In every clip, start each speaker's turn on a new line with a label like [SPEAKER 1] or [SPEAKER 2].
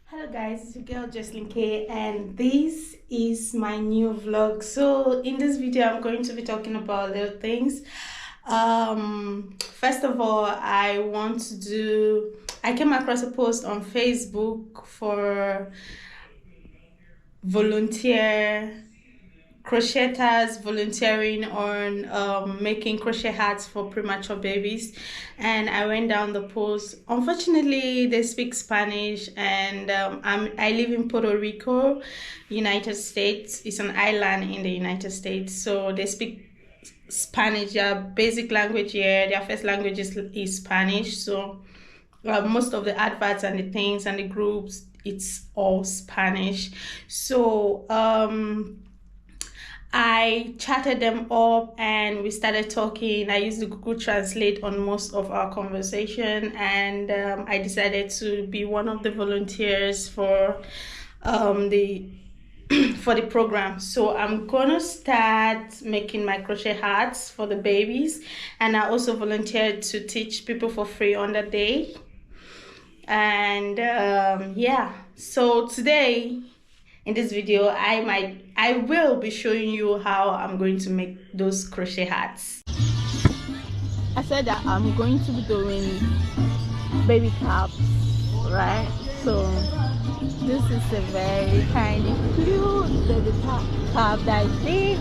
[SPEAKER 1] Hello guys, it's your girl Joyceline Kay and this is my new vlog. So in this video I'm going to be talking about little things. First of all, I came across a post on Facebook for volunteer crocheters volunteering on making crochet hats for premature babies, and I went down the post. Unfortunately they speak Spanish, and I live in Puerto Rico, United States. It's an island in the United States, so they speak Spanish. Their basic language here, their first language is Spanish. So most of the adverts and the things and the groups, it's all Spanish. So I chatted them up and we started talking. I used the Google Translate on most of our conversation, and I decided to be one of the volunteers for the for the program. So I'm gonna start making my crochet hats for the babies, and I also volunteered to teach people for free on the day. And yeah, so today in this video I will be showing you how I'm going to make those crochet hats. I said that I'm going to be doing baby caps, right? So this is a very kind of cute baby cap that I did,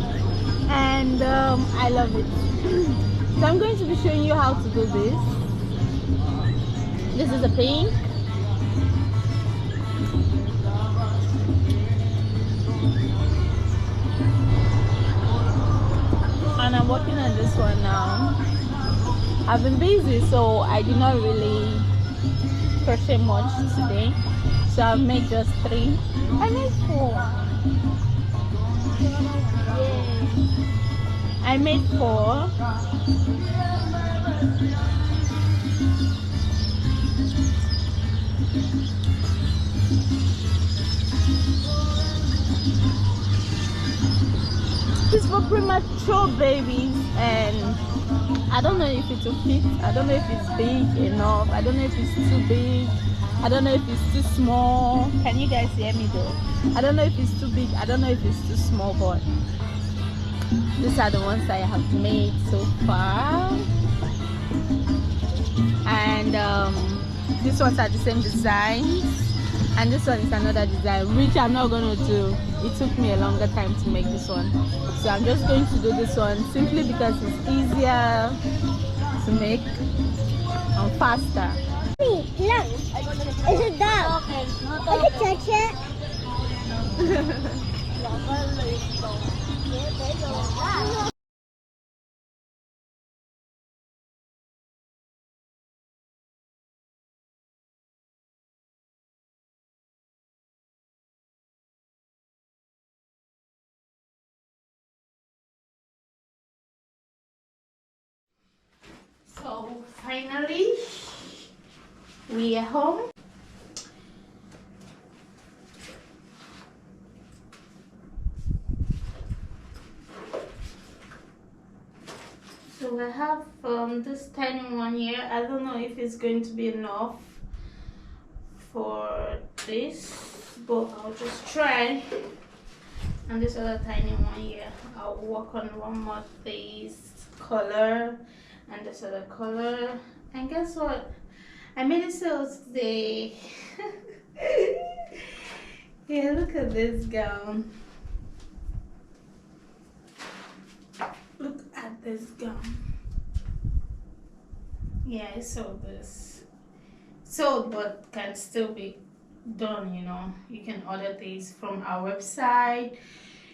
[SPEAKER 1] and I love it. So I'm going to be showing you how to do this. This is a pink. And I'm working on this one now. I've been busy, so I did not really crochet much today. So I've made just 3. I made 4. Yay. I made 4. It's for premature babies, and I don't know if it will fit. I don't know if it's big enough. I don't know if it's too big. I don't know if it's too small. Can you guys hear me though? I don't know if it's too big. I don't know if it's too small, but these are the ones I have made so far. And these ones are the same designs, and this one is another design which I'm not going to do. It took me a longer time to make this one, so I'm just going to do this one simply because it's easier to make and faster.
[SPEAKER 2] Look, is it dog? I can touch it.
[SPEAKER 1] So finally we are home. So I have this tiny one here. I don't know if it's going to be enough for this, but I'll just try. And this other tiny one here, I'll work on one more this color and this other color. And guess what? I made a sale today. Yeah, look at this gown. Look at this gown. Yeah, I sold this. Sold, but can still be done, you know. You can order these from our website.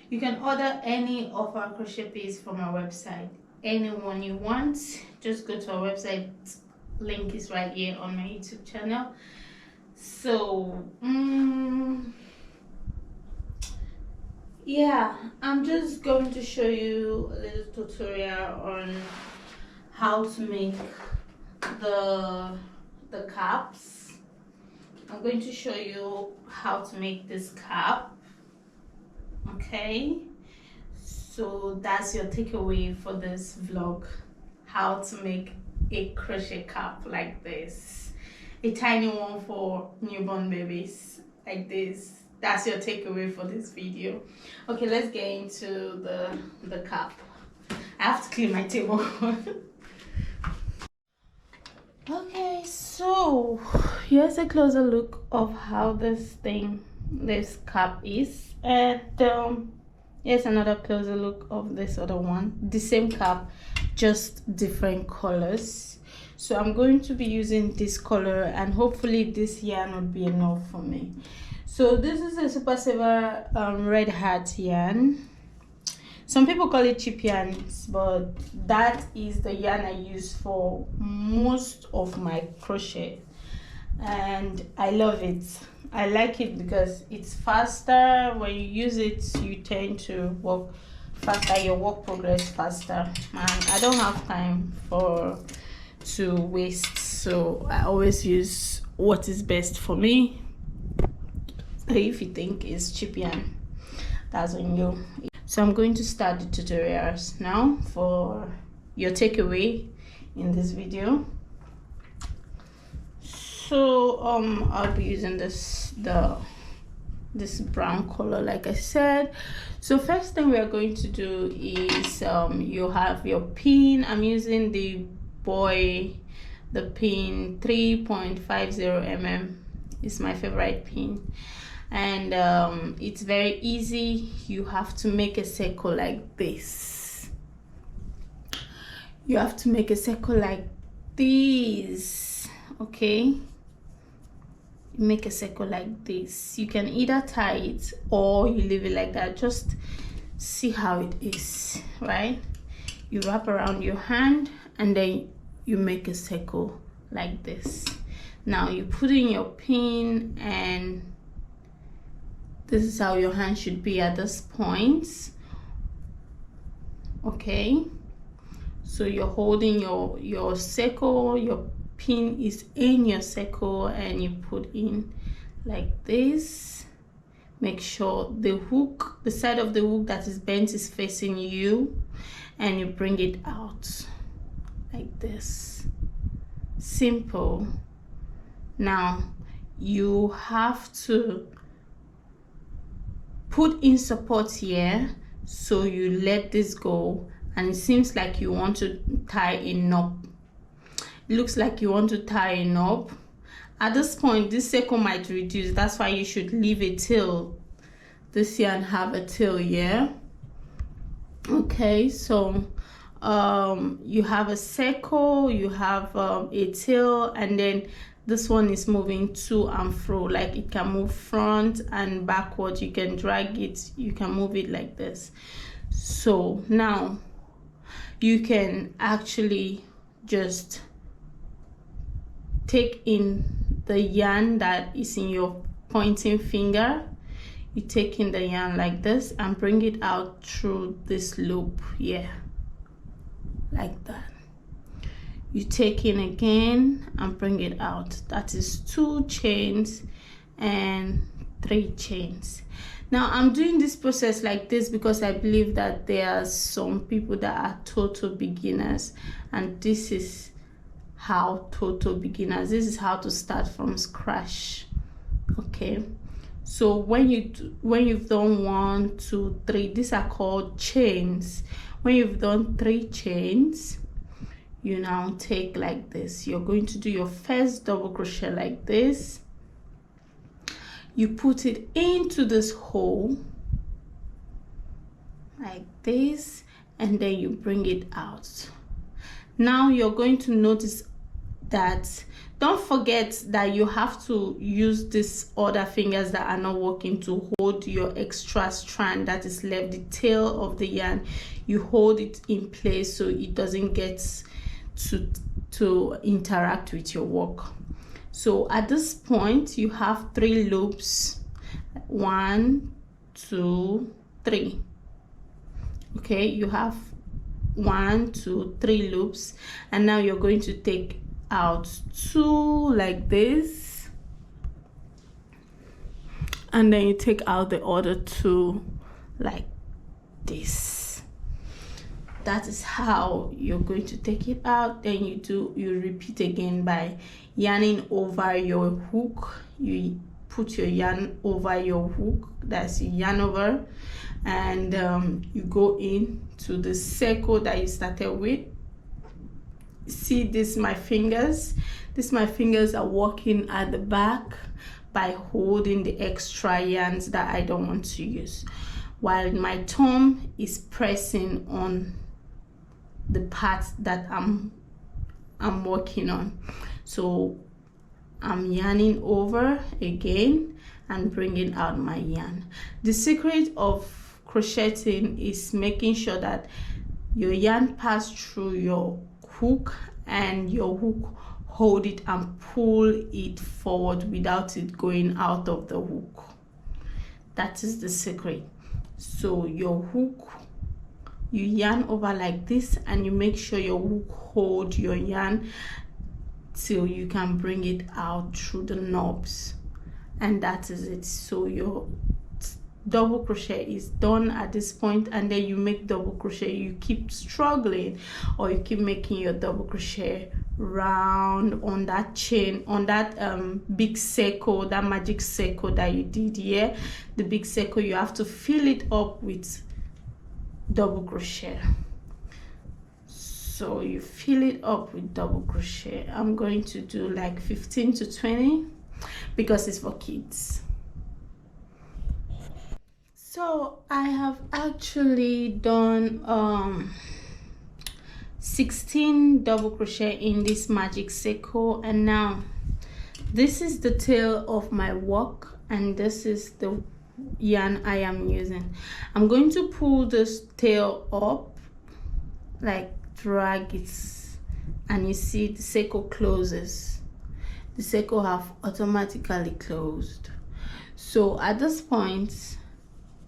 [SPEAKER 1] You can order any of our crochet pieces from our website. Anyone you want, just go to our website. Link is right here on my YouTube channel. So yeah, I'm just going to show you a little tutorial on how to make the caps. I'm going to show you how to make this cap. Okay, so that's your takeaway for this vlog: how to make a crochet cap like this, a tiny one for newborn babies. like this. That's your takeaway for this video. Okay, let's get into the cap. I have to clean my table. Okay, so here's a closer look of how this cap is, and here's another closer look of this other one. The same cap, just different colors. So I'm going to be using this color, and hopefully this yarn would be enough for me. So this is a Super Saver red heart yarn. Some people call it cheap yarns, but that is the yarn I use for most of my crochet, and I love it. I like it because it's faster. When you use it, you tend to work faster, your work progress faster, and I don't have time to waste, so I always use what is best for me. If you think it's cheap yarn, that's on you. So I'm going to start the tutorials now for your takeaway in this video. So I'll be using this brown color, like I said. So first thing we are going to do is you have your pin. I'm using the pin 3.50 mm. It's my favorite pin, and it's very easy. You have to make a circle like this. You have to make a circle like this, okay? Make a circle like this. You can either tie it or you leave it like that. Just see how it is, right? You wrap around your hand and then you make a circle like this. Now you put in your pin, and this is how your hand should be at this point, okay? So you're holding your circle, your pin is in your circle, and you put in like this. Make sure the hook, the side of the hook that is bent, is facing you, and you bring it out like this. Simple. Now you have to put in support here, so you let this go, and it seems like you want to tie a knot. It looks like you want to tie a knot. At this point, this circle might reduce. That's why you should leave a tail. This yarn have a tail here. Okay, so you have a circle, you have a tail, and then this one is moving to and fro, like it can move front and backward. You can drag it, you can move it like this. So now you can actually just take in the yarn that is in your pointing finger. You take in the yarn like this and bring it out through this loop here, like that. You take in again and bring it out. That is 2 chains and 3 chains. Now I'm doing this process like this because I believe that there are some people that are total beginners, and this is how total beginners, this is how to start from scratch, okay? So when you've done 1, 2, 3, these are called chains. When you've done 3 chains, you now take like this. You're going to do your first double crochet like this. You put it into this hole like this, and then you bring it out. Now you're going to notice that, don't forget that you have to use these other fingers that are not working to hold your extra strand that is left, the tail of the yarn. You hold it in place so it doesn't get to interact with your work. So at this point you have 3 loops, 1, 2, 3. Okay, you have 1, 2, 3 loops, and now you're going to take out 2 like this, and then you take out the other 2 like this. That is how you're going to take it out. Then you repeat again by yarning over your hook. You put your yarn over your hook, that's yarn over, and you go in to the circle that you started with. See, this my fingers are working at the back by holding the extra yarns that I don't want to use, while my thumb is pressing on the part that I'm working on. So I'm yarning over again and bringing out my yarn. The secret of crocheting is making sure that your yarn pass through your hook and your hook hold it and pull it forward without it going out of the hook. That is the secret. So your hook, you yarn over like this, and you make sure your hook hold your yarn till you can bring it out through the knobs, and that is it. So your double crochet is done at this point, and then you make double crochet. You keep struggling, or you keep making your double crochet round on that chain, on that big circle, that magic circle that you did here. The big circle, you have to fill it up with double crochet. So you fill it up with double crochet. I'm going to do like 15 to 20 because it's for kids. So I have actually done 16 double crochet in this magic circle, and now this is the tail of my work, and this is the yarn I am using. I'm going to pull this tail up, like drag it, and you see the circle closes. The circle have automatically closed. So at this point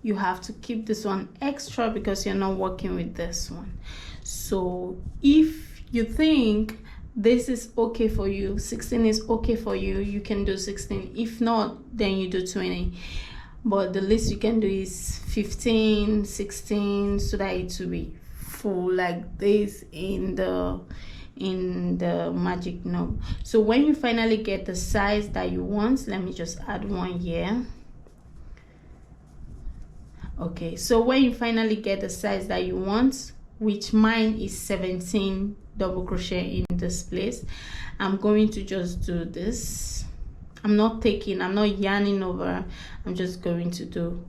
[SPEAKER 1] you have to keep this one extra because you're not working with this one. So if you think this is okay for you, 16 is okay for you, you can do 16. If not, then you do 20. But the least you can do is 15, 16, so that it will be full like this in the magic knob. So when you finally get the size that you want, let me just add one here. Okay, so when you finally get the size that you want, which mine is 17 double crochet in this place, I'm going to just do this. I'm not yarning over, I'm just going to do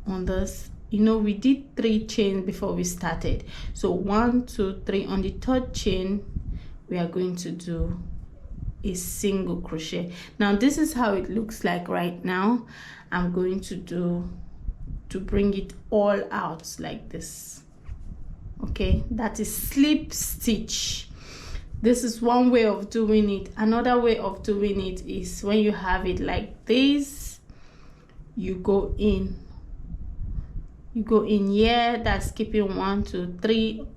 [SPEAKER 1] on this. You know, we did 3 chains before we started, so 1, 2, 3. On the 3rd chain we are going to do a single crochet. Now this is how it looks like right now. I'm going to bring it all out like this. Okay, that is slip stitch. This is one way of doing it. Another way of doing it is when you have it like this, you go in here, that's keeping 1, 2, 3.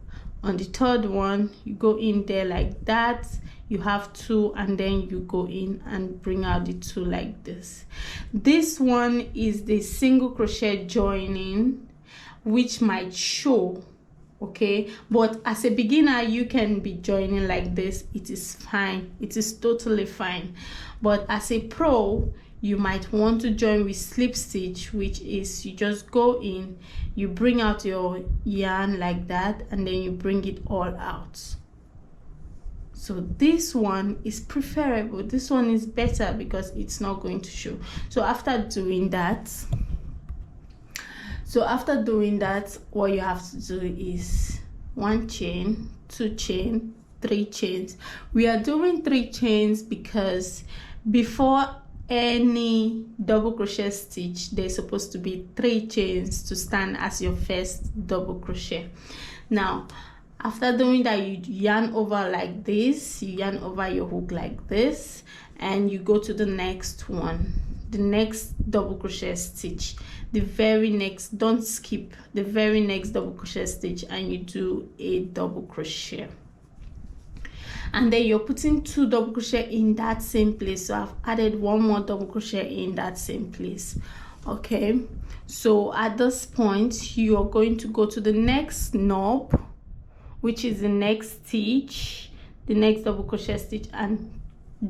[SPEAKER 1] On the 3rd one you go in there like that, you have 2, and then you go in and bring out the 2 like this. This one is the single crochet joining, which might show, okay, but as a beginner you can be joining like this. It is fine, it is totally fine. But as a pro, you might want to join with slip stitch, which is you just go in, you bring out your yarn like that, and then you bring it all out. So this one is preferable, this one is better because it's not going to show. So after doing that, what you have to do is 1 chain, 2 chain, 3 chains. We are doing 3 chains because before any double crochet stitch there's supposed to be 3 chains to stand as your first double crochet. Now after doing that, you yarn over like this, you yarn over your hook like this, and you go to the next one, the next double crochet stitch, the very next, don't skip the very next double crochet stitch, and you do a double crochet. And then you're putting 2 double crochet in that same place. So I've added 1 more double crochet in that same place. Okay, so at this point you are going to go to the next knob, which is the next stitch, the next double crochet stitch, and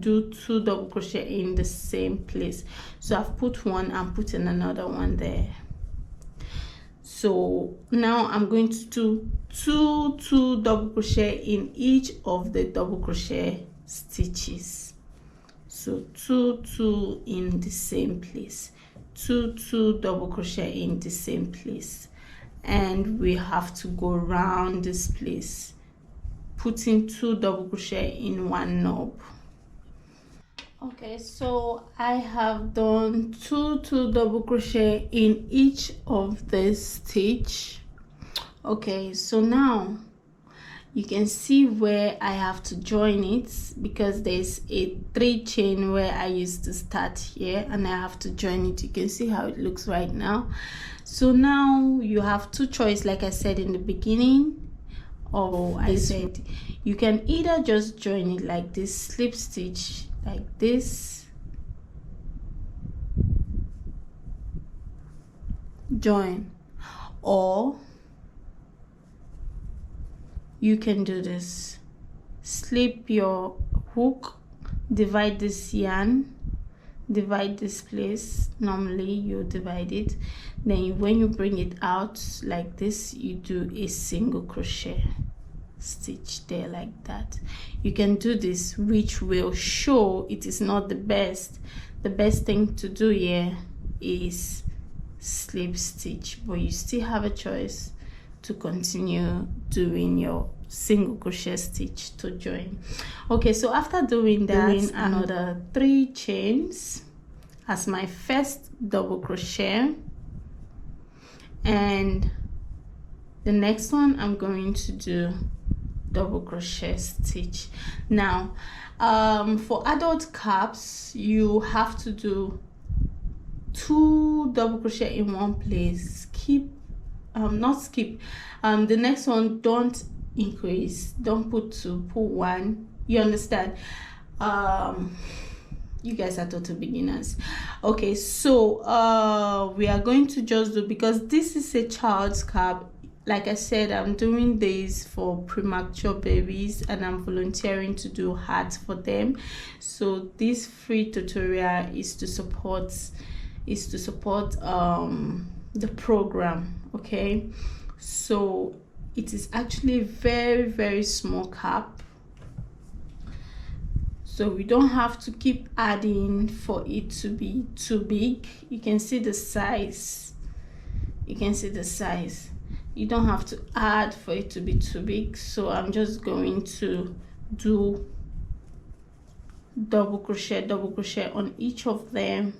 [SPEAKER 1] do 2 double crochet in the same place. So I've put one and put in another one there. So now I'm going to do 2 double crochet in each of the double crochet stitches. So 2 in the same place, 2 double crochet in the same place, and we have to go around this place, putting 2 double crochet in one knob. Okay, so I have done 2 double crochet in each of the stitch. Okay, so now you can see where I have to join it, because there's a 3 chain where I used to start here and I have to join it. You can see how it looks right now. So now you have 2 choices, like I said in the beginning. I said you can either just join it like this, slip stitch like this, join, or you can do this, slip your hook, divide this yarn, divide this place. Normally you divide it, then when you bring it out like this, you do a single crochet stitch there like that. You can do this, which will show it is not the best. The best thing to do here is slip stitch, but you still have a choice to continue doing your single crochet stitch to join. Okay, so after doing that, another 3 chains as my first double crochet, and the next one I'm going to do double crochet stitch. Now for adult caps, you have to do 2 double crochet in one place. Not skip the next one, don't increase, don't put 2, put 1. You understand? You guys are total beginners. Okay, so we are going to just do, because this is a child's cap, like I said, I'm doing this for premature babies and I'm volunteering to do hats for them. So this free tutorial is to support the program. Okay, so it is actually very, very small cap, so we don't have to keep adding for it to be too big. You can see the size, you don't have to add for it to be too big. So I'm just going to do double crochet on each of them.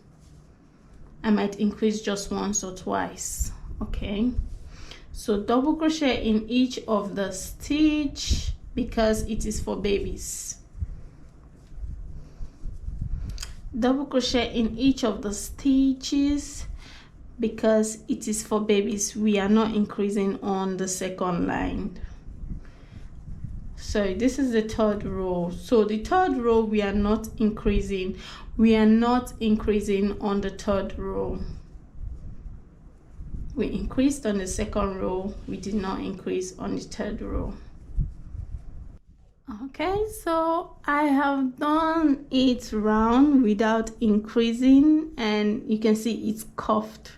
[SPEAKER 1] I might increase just once or twice. Okay, so double crochet in each of the stitch, because it is for babies. Double crochet in each of the stitches, because it is for babies. We are not increasing on the second line. So this is the 3rd row. So the 3rd row, we are not increasing. We are not increasing on the 3rd row. We increased on the 2nd row. We did not increase on the 3rd row. Okay, so I have done it round without increasing, and you can see it's cuffed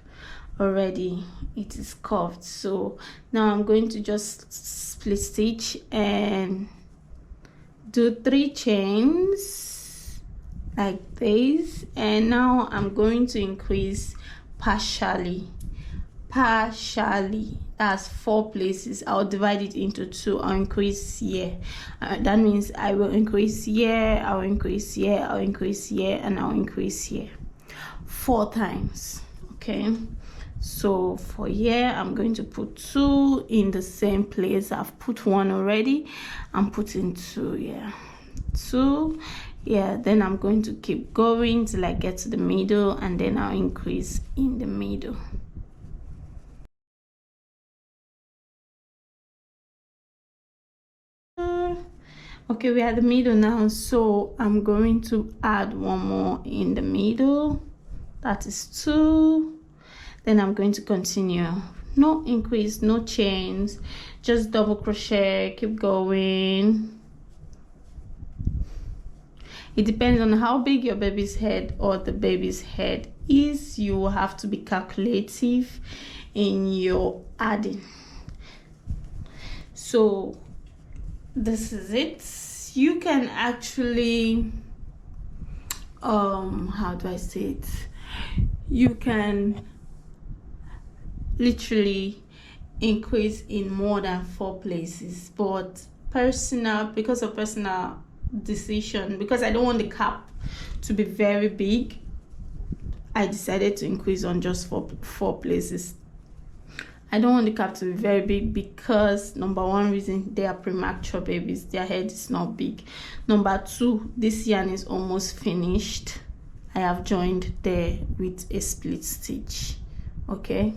[SPEAKER 1] already. It is cuffed. So now I'm going to just split stitch and do 3 chains like this, and now I'm going to increase partially. That's 4 places. I'll divide it into 2. I'll increase here. That means I will increase here, I'll increase here, I'll increase here, and I'll increase here 4 times. Okay, so for here I'm going to put 2 in the same place. I've put 1 already. I'm putting 2 here, 2. Yeah, then I'm going to keep going till I get to the middle, and then I'll increase in the middle. Okay, we are at the middle now, so I'm going to add 1 more in the middle. That is 2. Then I'm going to continue. No increase, no chains, just double crochet, keep going. It depends on how big your baby's head or the baby's head is. You will have to be calculative in your adding. So this is it. You can actually how do I say it, you can literally increase in more than 4 places, but because of personal decision, because I don't want the cap to be very big, I decided to increase on just 4 places. I don't want the cap to be very big because number 1 reason, they are premature babies, their head is not big. Number 2, this yarn is almost finished. I have joined there with a split stitch. Okay,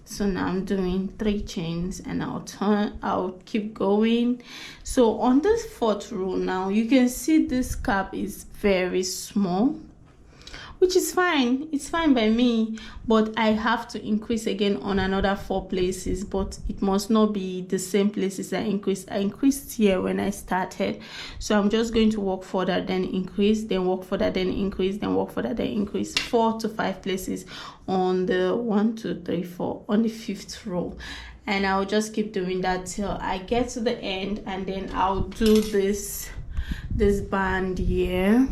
[SPEAKER 1] so now I'm doing 3 chains and I'll keep going. So on this 4th row now, you can see this cap is very small, which is fine. It's fine by me, but I have to increase again on another 4 places, but it must not be the same places I increased here when I started. So I'm just going to work further, then increase, then work further, then increase, then work further, then increase 4 to 5 places on the 1, 2, 3, 4 on the 5th row. And I'll just keep doing that till I get to the end, and then I'll do this band here.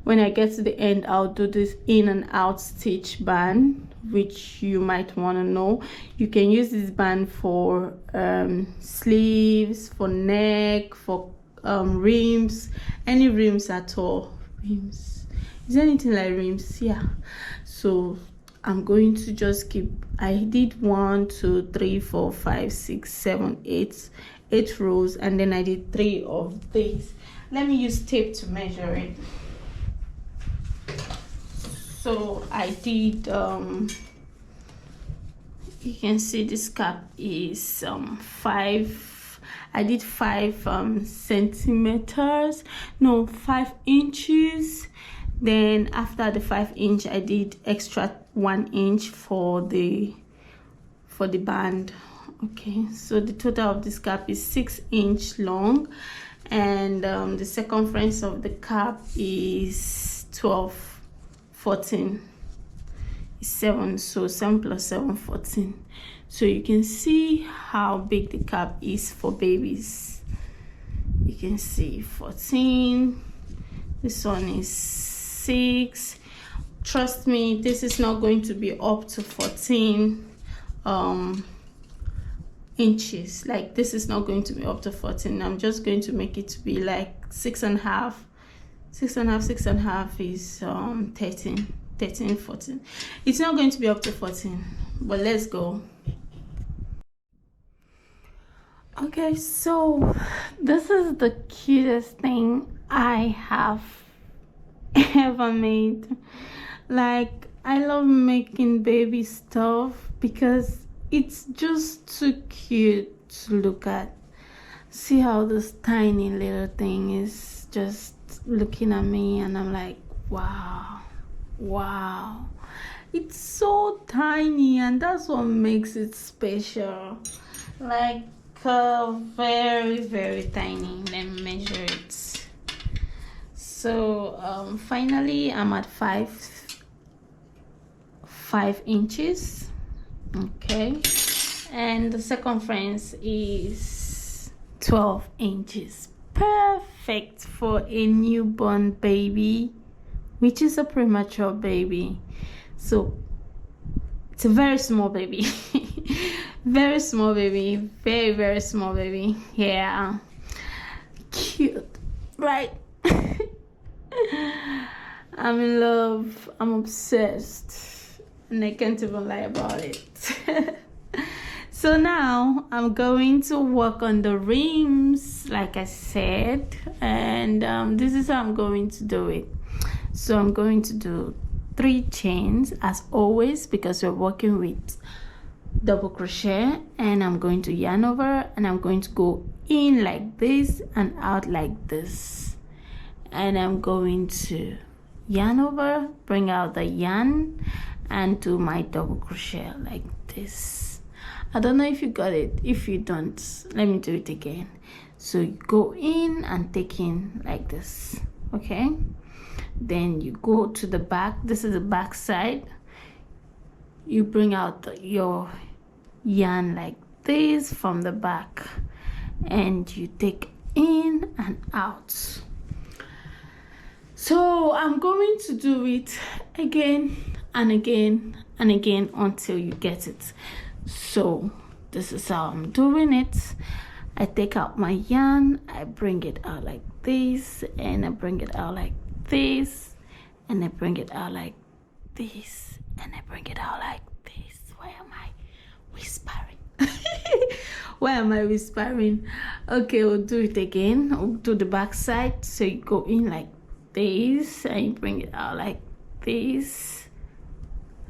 [SPEAKER 1] When I get to the end, I'll do this in and out stitch band, which you might want to know. You can use this band for sleeves, for neck, for rims, any rims at all. Rims, is there anything like rims? Yeah. So I'm going to just keep, I did 1, 2, 3, 4, 5, 6, 7, 8 rows, and then I did 3 of these. Let me use tape to measure it. So I did you can see this cap is 5, I did 5 centimeters, no, 5 inches. Then after the 5 inch, I did extra 1 inch for the band. Okay, so the total of this cap is 6 inch long, and the circumference of the cap is 12, 14 is 7, so 7 plus 7, 14. So you can see how big the cap is for babies. You can see 14, this one is 6. Trust me, this is not going to be up to 14 inches. Like, this is not going to be up to 14. I'm just going to make it to be like 6.5. 6.5 is 13, 14. It's not going to be up to 14, but let's go. Okay, so this is the cutest thing I have ever made. Like, I love making baby stuff because it's just too cute to look at. See how this tiny little thing is just looking at me, and I'm like, wow, it's so tiny, and that's what makes it special. Like, very, very tiny. Let me measure it. So finally I'm at 5 inches. Okay, and the circumference is 12 inches. Perfect for a newborn baby, which is a premature baby. So it's a very small baby. Very small baby, very, very small baby. Yeah, cute, right? I'm in love, I'm obsessed, and I can't even lie about it. So now I'm going to work on the rims, like I said, and this is how I'm going to do it. So I'm going to do 3 chains as always, because we're working with double crochet, and I'm going to yarn over, and I'm going to go in like this and out like this, and I'm going to yarn over, bring out the yarn, and do my double crochet like this. I don't know if you got it. If you don't, let me do it again. So you go in and take in like this, okay? Then you go to the back. This is the back side. You bring out your yarn like this from the back, and you take in and out. So I'm going to do it again and again and again until you get it. So this is how I'm doing it. I take out my yarn, I bring it out like this, and I bring it out like this, and I bring it out like this, and I bring it out like this. Why am I whispering? Why am I whispering? Okay, we'll do it again. We'll do the back side. So you go in like this, and you bring it out like this,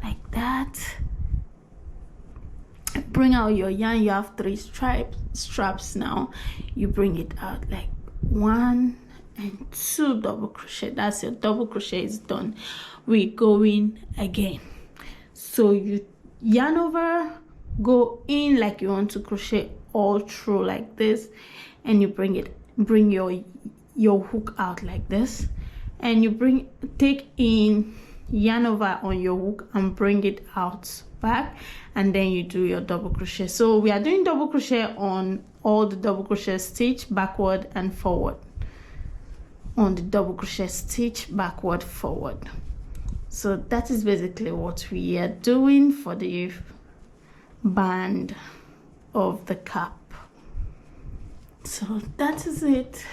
[SPEAKER 1] like that. Bring out your yarn. You have 3 straps now. You bring it out like 1 and 2 double crochet. That's your double crochet is done. We're going again. So you yarn over, go in like you want to crochet all through like this, and you bring your hook out like this, and you take in, yarn over on your hook and bring it out back, and then you do your double crochet. So we are doing double crochet on all the double crochet stitch backward and forward, on the double crochet stitch backward forward. So that is basically what we are doing for the band of the cap. So that is it,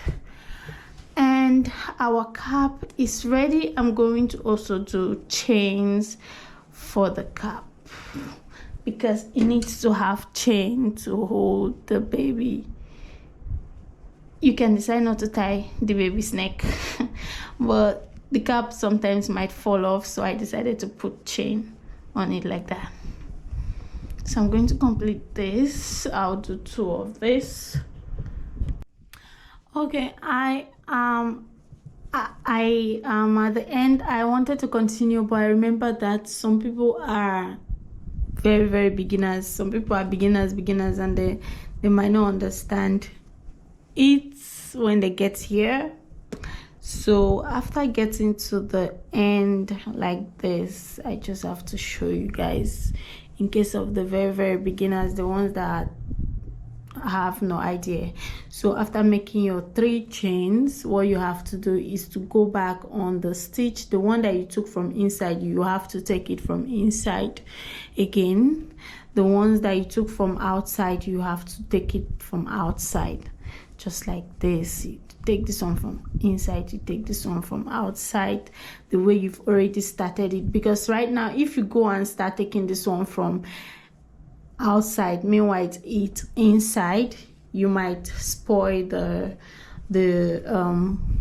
[SPEAKER 1] and our cap is ready. I'm going to also do chains for the cap because it needs to have chain to hold the baby. You can decide not to tie the baby's neck but the cap sometimes might fall off, so I decided to put chain on it like that. So I'm going to complete this. I'll do 2 of this. Okay, I am at the end. I wanted to continue, but I remember that some people are very beginners. Some people are beginners, and they might not understand it when they get here. So after getting to the end like this, I just have to show you guys, in case of the very beginners, the ones that have no idea. So after making your 3 chains, what you have to do is to go back on the stitch, the one that you took from inside. You have to take it from inside again. The ones that you took from outside, you have to take it from outside, just like this. You take this one from inside, you take this one from outside, the way you've already started it. Because right now, if you go and start taking this one from outside, meanwhile it's inside, you might spoil the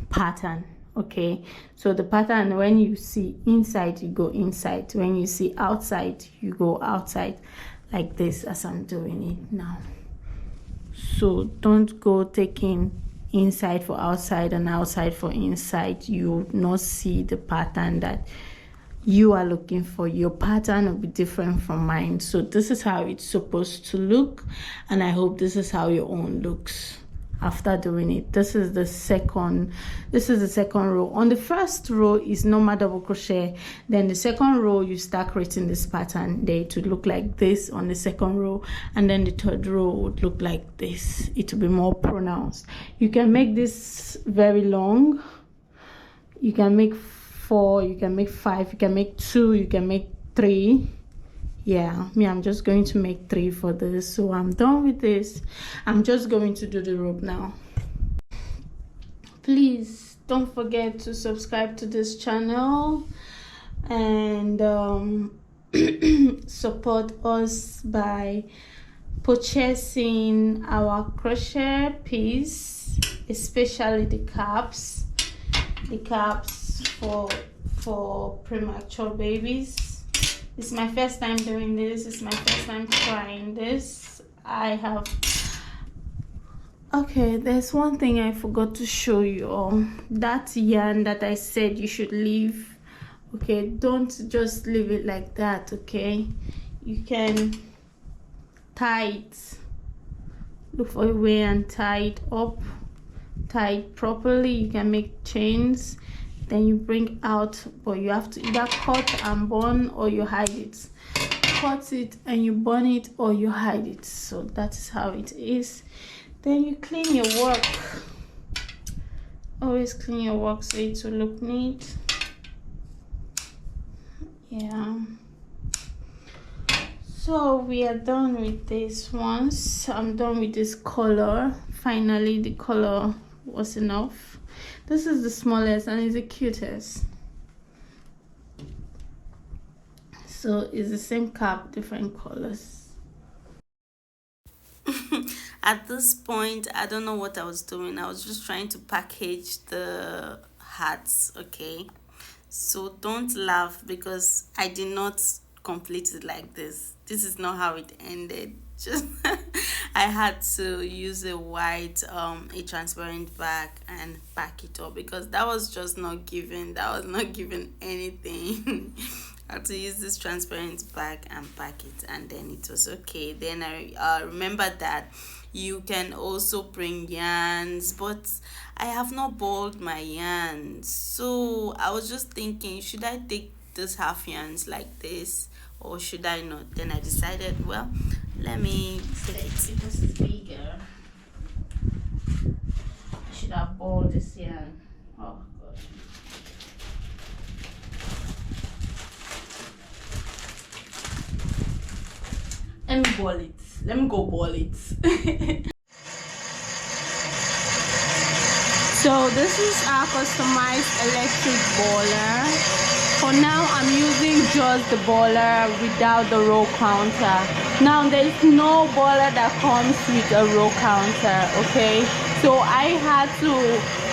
[SPEAKER 1] pattern. Okay, so the pattern, when you see inside, you go inside. When you see outside, you go outside, like this, as I'm doing it now. So don't go taking inside for outside and outside for inside. You will not see the pattern that you are looking for. Your pattern will be different from mine. So this is how it's supposed to look, and I hope this is how your own looks after doing it. This is the second row. On the first row is normal double crochet, then the second row you start creating this pattern there to look like this on the second row, and then the third row would look like this. It will be more pronounced. You can make this very long. You can make 4, you can make 5, you can make 2, you can make 3. Yeah, I'm just going to make 3 for this. So I'm done with this. I'm just going to do the rope now. Please don't forget to subscribe to this channel and support us by purchasing our crochet piece, especially the caps for premature babies. It's my first time doing this. It's my first time trying this. Okay, there's one thing I forgot to show you all. That yarn that I said you should leave. Okay, don't just leave it like that, okay? You can tie it look for a way and tie it up, tie it properly. You can make chains, then you bring out, but you have to either cut and burn or you hide it. Cut it and you burn it or you hide it. So that is how it is. Then you clean your work. Always clean your work so it will look neat. Yeah. So we are done with this. Once I'm done with this color, finally the color was enough. This is the smallest and it's the cutest. So it's the same cap, different colors. At this point, I don't know what I was doing. I was just trying to package the hats, okay? So don't laugh because I did not complete it like this. This is not how it ended. Just I had to use a white a transparent bag and pack it up because that was just not giving. That was not giving anything. I had to use this transparent bag and pack it, and then it was okay. Then I remembered that you can also bring yarns, but I have not balled my yarns, so I was just thinking, should I take this half yarns like this or should I not? Then I decided, well, let me take it. This is bigger. I should have balled this yarn. Oh god. Let me ball it. Let me go ball it. So this is our customized electric baller. For now, I'm using just the baller without the row counter. Now there is no baller that comes with a row counter, okay? So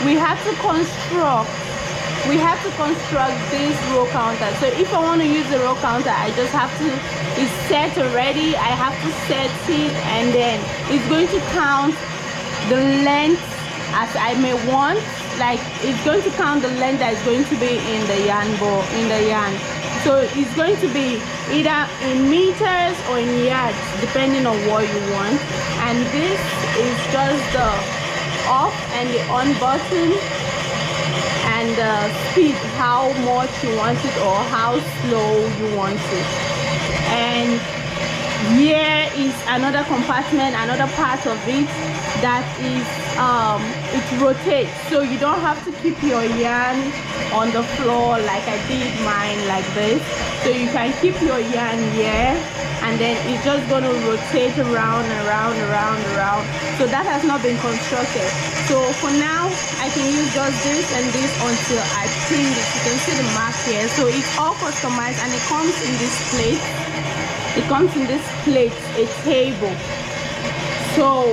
[SPEAKER 1] we had to construct this row counter. So if I want to use the row counter, I just have to, it's set already, I have to set it, and then it's going to count the length as I may want. Like it's going to count the length that is going to be in the yarn so it's going to be either in meters or in yards depending on what you want. And this is just the off and the on button and the speed, how much you want it or how slow you want it. And here is another compartment, another part of it that is it rotates, so you don't have to keep your yarn on the floor like I did mine like this. So you can keep your yarn here and then it's just going to rotate around and around. So that has not been constructed. So for now I can use just this and this until I print it. You can see the mark here. So it's all customized and it comes in this plate. It comes in this plate, a table. So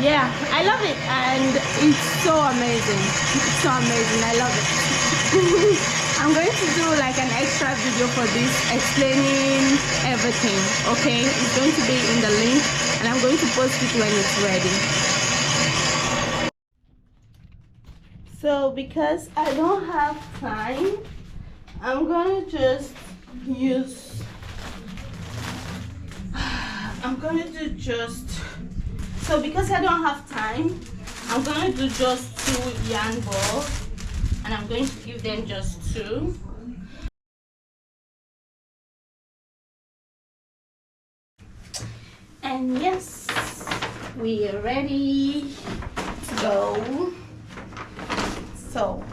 [SPEAKER 1] yeah, I love it and it's so amazing. It's so amazing. I love it. I'm going to do like an extra video for this explaining everything, okay? It's going to be in the link and I'm going to post it when it's ready. So because I don't have time, I'm going to just use, so because I don't have time, I'm going to do just 2 yarn balls and I'm going to give them just 2. And yes, we are ready to go. So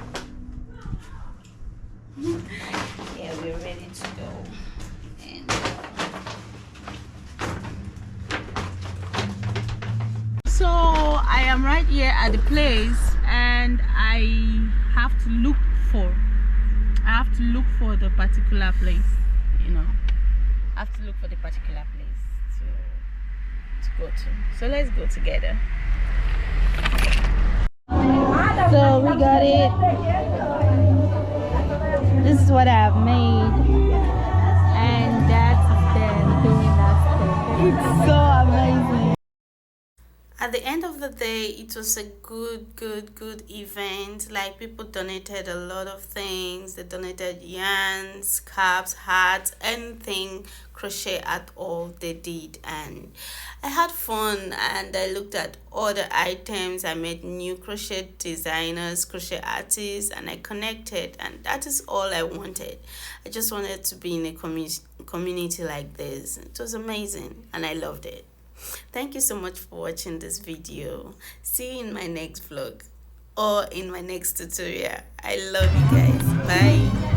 [SPEAKER 1] yeah, we're ready to go. And so I am right here at the place and I have to look for the particular place, you know. I have to look for the particular place to go to. So let's go together. So we got it. This is what I've made. And that's them doing that stuff. It's so amazing. at the end of the day, it was a good event. Like, people donated a lot of things. They donated yarns, caps, hats, anything crochet at all they did. And I had fun, and I looked at other items. I met new crochet designers, crochet artists, and I connected, and that is all I wanted. I just wanted to be in a community like this. It was amazing, and I loved it. Thank you so much for watching this video. See you in my next vlog or in my next tutorial. I love you guys. Bye.